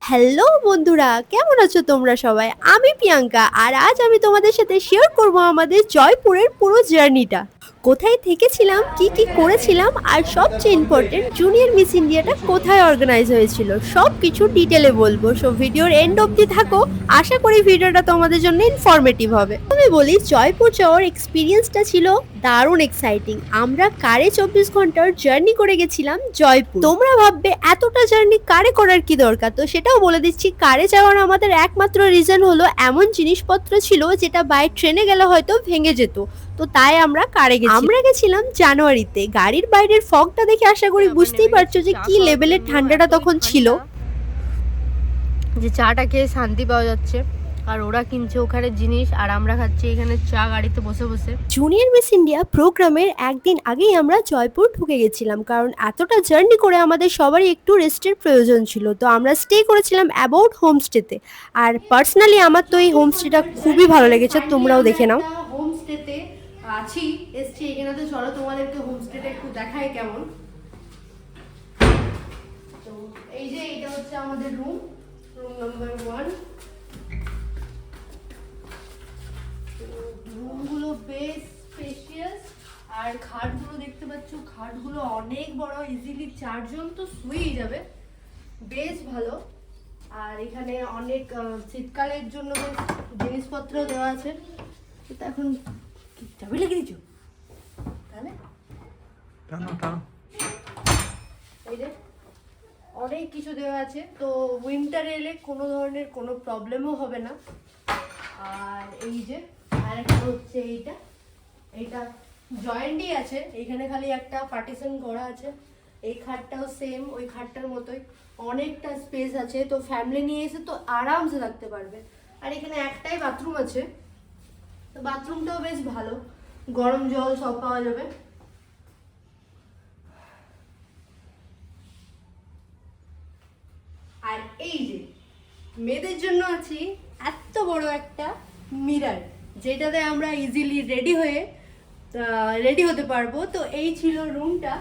Hello বন্ধুরা, কেমন আছো তোমরা সবাই? আমি প্রিয়াঙ্কা আর আজ আমি তোমাদের সাথে শেয়ার করব আমাদের জয়পুরের পুরো জার্নিটা। কোথায় থেকেছিলাম, কি কি করেছিলাম আর সবচেয়ে ইম্পর্টেন্ট জুনিয়র মিস ইন্ডিয়াটা কোথায় অর্গানাইজ হয়েছিল সব কিছু ডিটেলে বলবো। সো ভিডিওর এন্ড অবধি থাকো, আশা করি ভিডিওটা তোমাদের জন্য ইনফরমেটিভ হবে। আমি বলি জয়পুর যাওয়ার এক্সপিরিয়েন্সটা ছিল দারুণ এক্সাইটিং। আমরা কারে 24 ঘন্টার জার্নি করে গেছিলাম জয়পুর। তোমরা ভাববে এতটা জার্নি কারে করার কি দরকার, তো সেটাও বলে দিচ্ছি। কারে যাওয়ার আমাদের একমাত্র রিজন হলো এমন জিনিসপত্র ছিল যেটা বাই ট্রেনে গেলে হয়তো ভেঙে যেত, তো তাই আমরা কারে গেছি। আমরা গেছিলাম জানুয়ারিতে। গাড়ির বাইরের ফগটা দেখে আশা করি বুঝতেই পারছো যে কি লেভেলের ঠান্ডাটা তখন ছিল। যে চাটা খেয়ে শান্তি পাওয়া যাচ্ছে, আর ওরা কিনছে ওখানে জিনিস আর আমরা খাচ্ছি এখানে চা গাড়িতে বসে বসে। জুনিয়র মিস ইন্ডিয়া প্রোগ্রামের একদিন আগেই আমরা জয়পুর ঢুকে গেছিলাম, কারণ এতটা জার্নি করে আমাদের সবারই একটু রেস্টের প্রয়োজন ছিল। তো আমরা স্টে করেছিলাম অ্যাবাউট হোমস্টেতে। আর পার্সোনালি আমার তো এই হোমস্টেটা খুবই ভালো লেগেছে, তোমরাও দেখে নাও। হোমস্টেতে আছি, এসছি এখানে। তো চলো তোমাদেরকে হোমস্টেটা একটু দেখাই কেমন। তো এই যে এটা হচ্ছে আমাদের রুম নাম্বার 1। রুমগুলো বেশ স্পেশিয়াস, আর খাটগুলো দেখতে পাচ্ছ, খাটগুলো অনেক বড়, ইজিলি 4 জন তো শুয়েই যাবে, বেশ ভালো। আর এখানে অনেক শীতকালের জন্য বেশ জিনিসপত্র দেওয়া আছে। এটা এখন চাবি লাগিয়ে দিচ্ছ তাহলে এই যে অনেক কিছু দেওয়া আছে, তো উইন্টারে এলে কোনো ধরনের কোনো প্রবলেমও হবে না। আর এই যে আরেকটা হচ্ছে এইটা জয়েন্টই আছে, এইখানে খালি একটা পার্টিশন করা আছে। এই খাটটাও সেম ওই খাটটার মতোই, অনেকটা স্পেস আছে, তো ফ্যামিলি নিয়ে এসে তো আরামসে থাকতে পারবে। আর এখানে একটাই বাথরুম আছে, তো বাথরুমটাও বেশ ভালো, গরম জল সব পাওয়া যাবে। আর এই যে মেয়েদের জন্য আছে এত বড় একটা মিরর, যেটাতে আমরা ইজিলি রেডি হতে পারবো। তো এই ছিল রুমটা।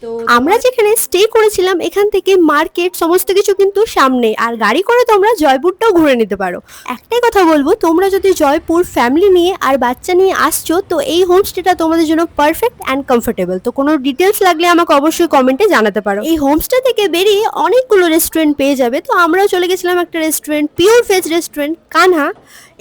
তো আমরা যেখানে স্টে করেছিলাম এখান থেকে মার্কেট সমস্ত কিছু কিন্তু সামনে, আর গাড়ি করে তোমরা জয়পুরটাও ঘুরে নিতে পারো। একটাই কথা বলবো, তোমরা যদি জয়পুর ফ্যামিলি নিয়ে আর বাচ্চা নিয়ে আসছো তো এই হোমস্টেটা তোমাদের জন্য পারফেক্ট অ্যান্ড কমফোর্টেবল। তো কোনো ডিটেলস লাগলে আমাকে অবশ্যই কমেন্টে জানাতে পারো। এই হোমস্টে থেকে বেরিয়ে অনেকগুলো রেস্টুরেন্ট পেয়ে যাবে, তো আমরাও চলে গেছিলাম একটা restaurant, pure veg restaurant Kanha.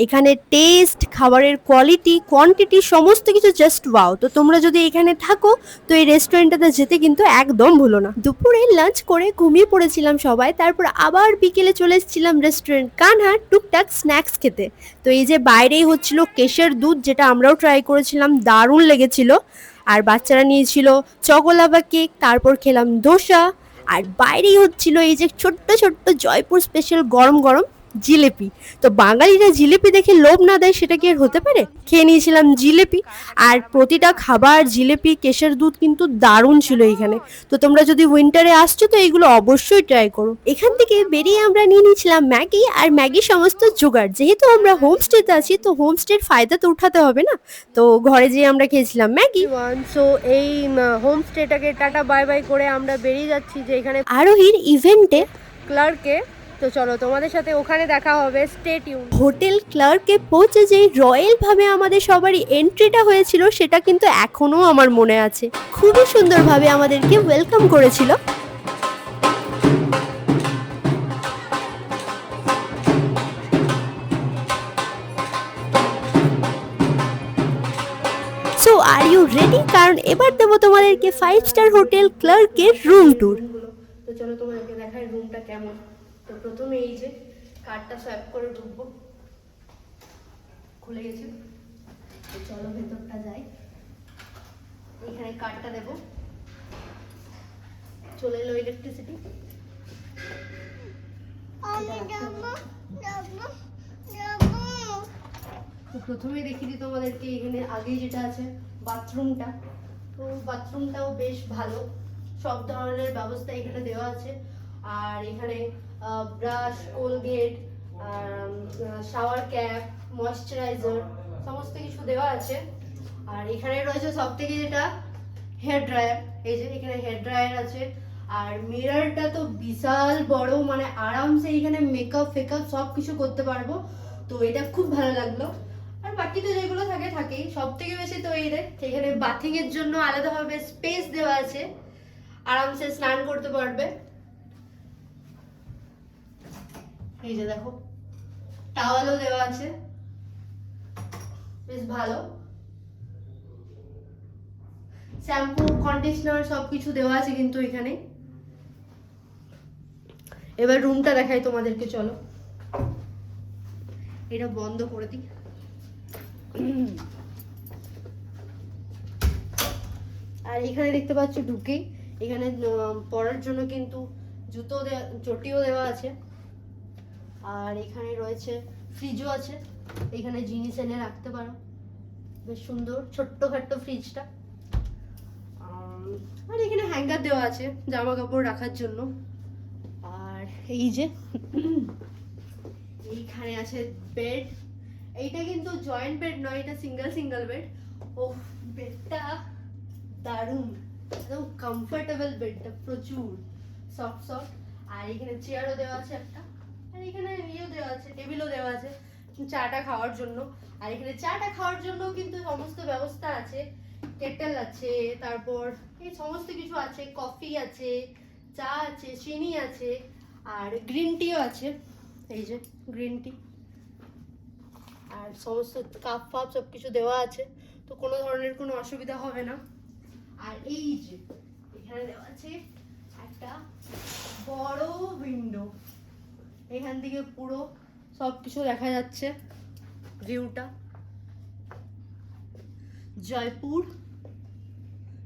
এখানে টেস্ট, খাবারের কোয়ালিটি, কোয়ান্টিটি সমস্ত কিছু জাস্ট ওয়াও। তো তোমরা যদি এখানে থাকো তো এই রেস্টুরেন্টটাতে যেতে কিন্তু একদম ভুলো না। দুপুরে লাঞ্চ করে ঘুমিয়ে পড়েছিলাম সবাই, তারপর আবার বিকেলে চলে এসেছিলাম রেস্টুরেন্ট কানহা টুকটাক স্ন্যাক্স খেতে। তো এই যে বাইরেই হচ্ছিল কেশের দুধ, যেটা আমরাও ট্রাই করেছিলাম, দারুণ লেগেছিল। আর বাচ্চারা নিয়েছিল চকোলাভা কেক, তারপর খেলাম দোসা। আর বাইরেই হচ্ছিল এই যে ছোট্ট ছোট্ট জয়পুর স্পেশাল গরম গরম জিলেপি। তো বাঙালিরা জিলেপি দেখে লোভ না দেয় সেটা কি আর হতে পারে। খেয়ে নিয়েছিলাম জিলেপি, আর প্রতিটা খাবার জিলেপি কেশের দুধ কিন্তু দারুণ ছিল এখানে। তো তোমরা যদি উইন্টারে আসছো তো এইগুলো অবশ্যই ট্রাই করো। এখান থেকে বেরিয়ে আমরা নিয়ে নিয়েছিলাম ম্যাগি, আর ম্যাগি সমস্ত জোগাড়। যেহেতু আমরা হোমস্টেতে আছি তো হোমস্টের ফায়দা তো উঠাতে হবে না, তো ঘরে যেয়ে আমরা খেয়েছিলাম ম্যাগি। সো এই হোমস্টেটাকে টাটা বাই বাই করে আমরা বেরিয়ে যাচ্ছি যে এখানে আরোহীর ইভেন্টে ক্লার্কে। তো চলো তোমাদের সাথে ওখানে দেখা হবে, স্টে টিউন। হোটেল ক্লার্কে পৌঁছে যেই রয়্যাল ভাবে আমাদের সবারই এন্ট্রিটা হয়েছিল সেটা কিন্তু এখনো আমার মনে আছে। খুবই সুন্দরভাবে আমাদেরকে ওয়েলকাম করেছিল। So are you ready? কারণ এবার দেবো তোমাদেরকে 5 স্টার হোটেল ক্লার্কের রুম ট্যুর। তো চলো তোমাদেরকে দেখাই রুমটা কেমন। তো প্রথমে এই যে কার্ডটা সোয়াইপ করে ঢুকবো, খুলে গেছে। তো চলো ভেতরটা যাই, এখানে কার্ডটা দেবো, চলে এলো ইলেকট্রিসিটি। তো প্রথমেই দেখিয়ে দিই তোমাদেরকে এখানে আগেই যেটা আছে বাথরুমটা। তো বাথরুমটাও বেশ ভালো, সব ধরনের ব্যবস্থা এখানে দেওয়া আছে। আর এখানে brush, Colgate, shower cap, moisturiser সমস্ত কিছু দেওয়া আছে। আর এখানে রয়েছে সব থেকে যেটা হেয়ার ড্রায়ার, এই যে এখানে হেয়ার ড্রায়ার আছে। আর মিররটা তো বিশাল বড়, মানে আরামসে এখানে মেকআপ ফেকআপ সব কিছু করতে পারবো, তো এটা খুব ভালো লাগলো। আর বাকি তো যেগুলো থাকে থাকেই, সব থেকে বেশি তো এই রে এখানে বাথিং এর জন্য আলাদাভাবে স্পেস দেওয়া আছে, আরামসে স্নান করতে পারবে। এই যে দেখো টাওয়ালও দেওয়া আছে, বেশ ভালো। শ্যাম্পু কন্ডিশনার সবকিছু দেওয়া আছে কিন্তু এখানে। এবার রুমটা দেখাই তোমাদেরকে, চলো এটা বন্ধ করে দিই। আর এখানে দেখতে পাচ্ছ ঢুকেই এখানে পরার জন্য কিন্তু জুতো চটিও দেওয়া আছে। আর এখানে রয়েছে ফ্রিজও আছে, এখানে জিনিস এনে রাখতে পারো, বেশ সুন্দর ছোট্টখাট্ট ফ্রিজটা। আর এখানে হ্যাঙ্গার দেওয়া আছে জামা কাপড় রাখার জন্য। আর এই যে এইখানে আছে বেড, এইটা কিন্তু জয়েন্ট বেড নয়, এটা সিঙ্গেল বেড। ও বেডটা দারুণ, একদম কমফোর্টেবল বেডটা, প্রচুর সফট। আর এখানে চেয়ারও দেওয়া আছে একটা, আর এখানে ইয়েও দেওয়া আছে, টেবিলও দেওয়া আছে চাটা খাওয়ার জন্য। আর এখানে চাটা খাওয়ার জন্য কিন্তু সমস্ত ব্যবস্থা আছে, কেটেল আছে, তারপর এই সমস্ত কিছু আছে, কফি আছে, চা আছে, চিনি আছে, আর গ্রিন টিও আছে, এই যে গ্রিন টি। আর সমস্ত কাপ ফাপ সব কিছু দেওয়া আছে, তো কোনো ধরনের কোনো অসুবিধা হবে না। আর এই যে এখানে দেওয়া আছে একটা বড় উইন্ডো, এখান থেকে পুরো সব কিছু দেখা যাচ্ছে, ভিউটা জয়পুর।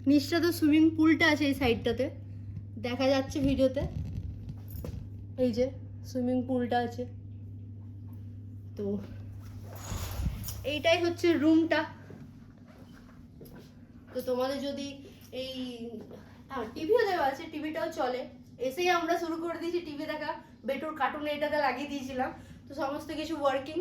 নিচটা তো সুইমিং পুলটা আছে এই সাইডটাতে, দেখা যাচ্ছে ভিডিওতে, এই যে সুইমিং পুলটা আছে। তো এইটাই হচ্ছে রুমটা। তো তোমাদের যদি এই টিভিও দেওয়া আছে, টিভিটাও চলে, এসেই আমরা শুরু করে দিয়েছি টিভি দেখা, বেটুর কার্টুন এটাতে লাগিয়ে দিয়েছিলাম, তো সমস্ত কিছু ওয়ার্কিং।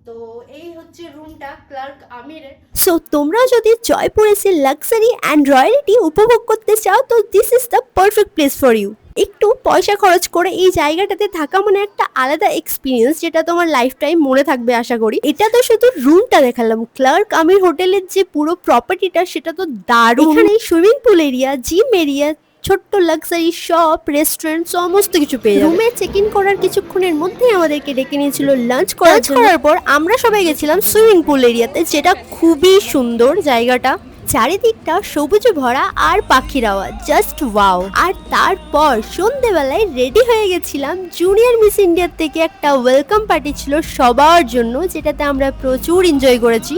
তো এই হচ্ছে রুমটা ক্লার্ক আমিরের। সো তোমরা যদি জয়পুর এসে লাক্সারি অ্যান্ড রয়্যালিটি উপভোগ করতে চাও তো this is the perfect place for you. একটু পয়সা খরচ করে এই জায়গাটাতে থাকা মানে একটা আলাদা এক্সপিরিয়েন্স, যেটা তোমার লাইফ টাইম মনে থাকবে আশা করি। এটা তো শুধু রুমটা দেখালাম, ক্লার্ক আমির হোটেলের যে পুরো প্রপার্টিটা সেটা তো দারুণ। এখানে swimming pool area, gym area, ছোট্ট লাক্সারি শপ, রেস্টুরেন্ট সমস্ত কিছু পেয়ে যাবে। রুমে চেক ইন করার কিছুক্ষণের মধ্যেই আমাদেরকে ডেকে নিয়েছিল লাঞ্চ করার পর আমরা সবাই গেছিলাম সুইমিং পুল এরিয়াতে, যেটা খুবই সুন্দর জায়গাটা, চারিদিকটা সবুজে ভরা আর পাখির আওয়াজ, জাস্ট ওয়াও। আর তারপর সন্ধেবেলায় রেডি হয়ে গেছিলাম, জুনিয়র মিস ইন্ডিয়ার থেকে একটা ওয়েলকাম পার্টি ছিল সবার জন্য, যেটাতে আমরা প্রচুর এনজয় করেছি।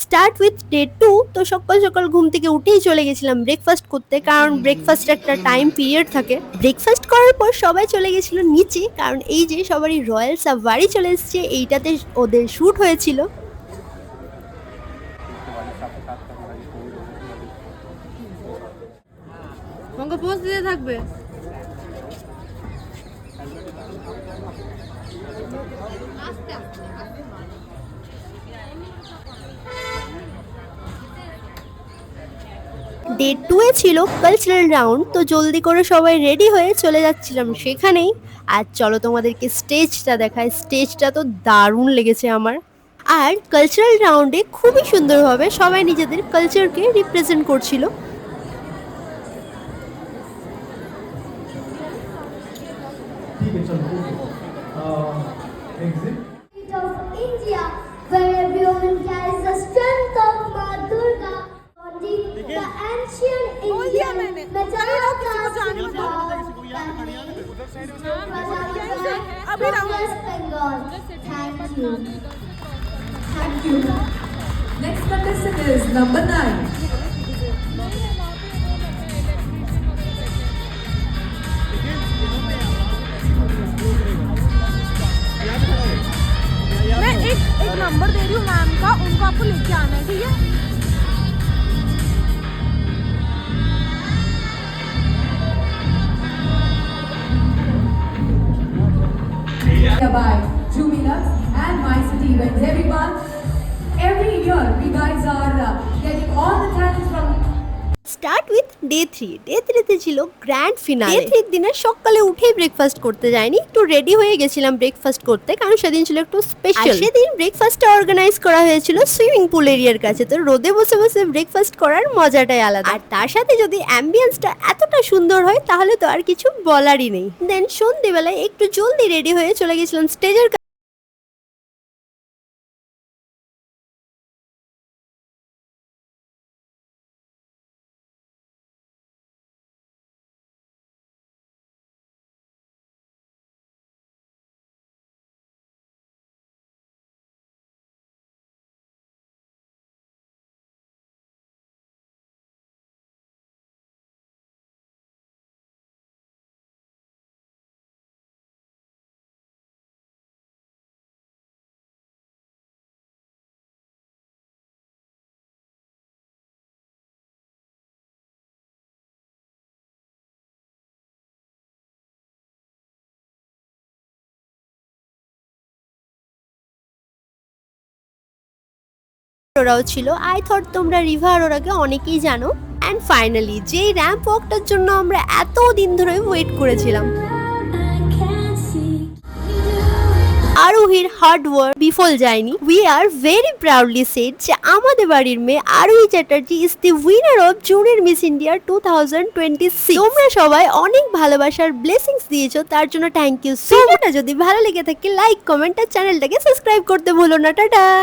Start with day 2। তো সকাল সকাল ঘুম থেকে উঠেই চলে গেছিলাম ব্রেকফাস্ট করতে, কারণ ব্রেকফাস্টের একটা টাইম পিরিয়ড থাকে। ব্রেকফাস্ট করার পর সবাই চলে গেছিল নিচে, কারণ এই যে সবারই রয়্যাল সাফারি চলে এসছে, এইটাতে ওদের শ্যুট হয়েছিল। পোস্ট দিতে থাকবে। ডে 2 এ ছিল কালচারাল রাউন্ড, তো জলদি করে সবাই রেডি হয়ে চলে যাচ্ছিলাম সেখানেই। আর চলো তোমাদেরকে স্টেজটা দেখায়, স্টেজটা তো দারুণ লেগেছে আমার। আর কালচারাল রাউন্ডে খুবই সুন্দরভাবে সবাই নিজেদের কালচারকে রিপ্রেজেন্ট করছিল। Of India, where everyone carries the strength of Ma Durga. The ancient Indian West Bengal. Thank you. Thank you. Next contestant is number 9. मैं एक नंबर दे रही हूँ मैम का, उनको आपको लेके आना है, ठीक है। Start with day 3। ডে 3 তে ছিল গ্র্যান্ড ফিনালে। ডে 3 দিনের সকালে উঠেই ব্রেকফাস্ট করতে যাইনি, একটু রেডি হয়ে গেছিলাম ব্রেকফাস্ট করতে, কারণ সেদিন ছিল একটু স্পেশাল। সেদিন ব্রেকফাস্টটা অর্গানাইজ করা হয়েছিল সুইমিং পুল এরিয়ার কাছে, তো রোদে বসে বসে ব্রেকফাস্ট করার মজাটাই আলাদা। আর তার সাথে যদি অ্যাম্বিয়েন্সটা এতটা সুন্দর হয় তাহলে তো আর কিছু বলারই নেই। দেন সন্ধ্যেবেলায় একটু জলদি রেডি হয়ে চলে গেছিলাম স্টেজের। ওরাও ছিল। আই থট তোমরা রিভা আর ওরাকে অনেকেই জানো। অ্যান্ড ফাইনালি যেই র্যাম্প ওয়াকটার জন্য আমরা এত দিন ধরে ওয়েট করেছিলাম, আরোহীর হার্ড ওয়ার্ক বিফল যায়নি। We are very proudly said যে আমাদের বাড়ির মেয়ে Arohi Chatterjee is the winner of junior Miss India 2026। তোমরা সবাই অনেক ভালোবাসার ব্লেসিংস দিয়েছো, তার জন্য থ্যাংক ইউ সো মাচ। যদি ভালো লেগে থাকে লাইক, কমেন্ট আর চ্যানেলটাকে সাবস্ক্রাইব করতে ভুলো না। টাটা।